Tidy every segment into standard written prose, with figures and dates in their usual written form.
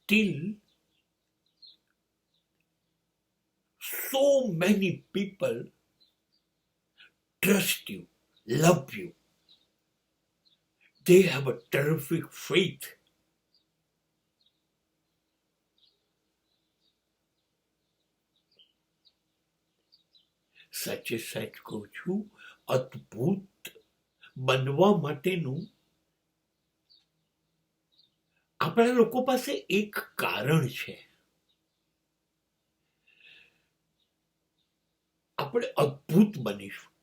still so many people trust you, love you. They have a terrific faith. સાચે સાચ કહું છું, અદ્ભુત બનવા માટેનું આપણા લોકો પાસે એક કારણ છે. આપણે અદ્ભુત બનીશું,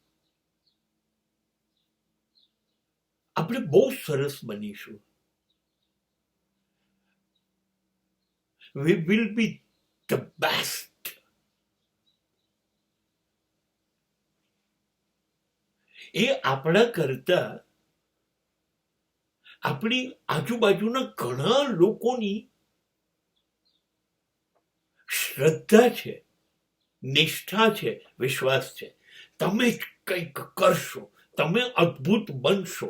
આપણે બહુ સરસ બનીશું. We will be the best. એ આપણા કરતા આપણી આજુબાજુના ઘણા લોકોની શ્રદ્ધા છે, નિષ્ઠા છે, વિશ્વાસ છે. તમે જ કંઈક કરશો, તમે અદ્ભુત બનશો,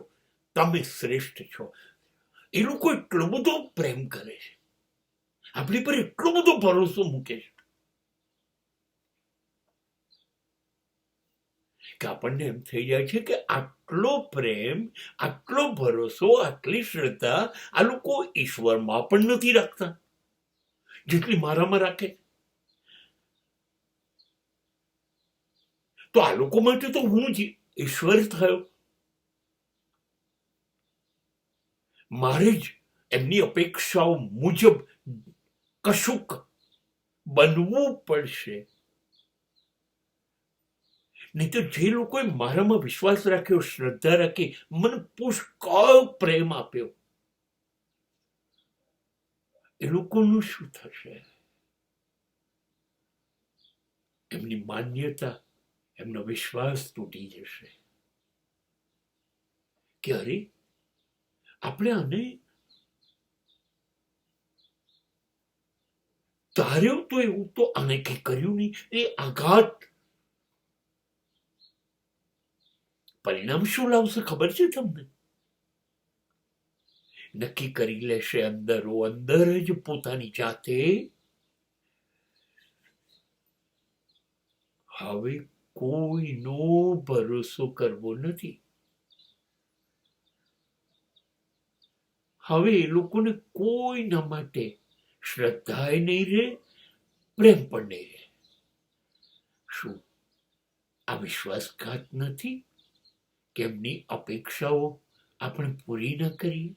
તમે શ્રેષ્ઠ છો. એ લોકો એટલો બધો પ્રેમ કરે છે, આપણી પર એટલો બધો ભરોસો મૂકે છે કે આપણને એમ થઈ જાય છે કે આટલો પ્રેમ, આટલો ભરોસો, આટલી શ્રદ્ધા આ લોકો ઈશ્વરમાં પણ નથી રાખતા જેટલી મારામાં રાખે. તો આ લોકો માટે તો હું જ ઈશ્વર થયો. મારે જ એમની અપેક્ષાઓ મુજબ કશુંક બનવું પડશે. નહીં તો જે લોકોએ મારામાં વિશ્વાસ રાખ્યો, શ્રદ્ધા રાખી, મને પુષ્કળ પ્રેમ આપ્યો, એ લોકોનું શું થશે? એમની માન્યતા, એમનો વિશ્વાસ તૂટી જશે કે અરે આપણે આને ધાર્યું તો એવું તો આને કઈ કર્યું નહીં. એ આઘાત પરિણામ શું લાવશે ખબર છે તમને? નક્કી કરી લેશે અંદરો અંદર જ પોતાની જાતે, હવે કોઈનો ભરોસો કરવો નથી. હવે એ લોકોને કોઈના માટે શ્રદ્ધાએ નહીં રહે, પ્રેમ પણ નહીં રહે. શું આ વિશ્વાસઘાત નથી કે એમની અપેક્ષાઓ આપણે પૂરી ન કરીએ?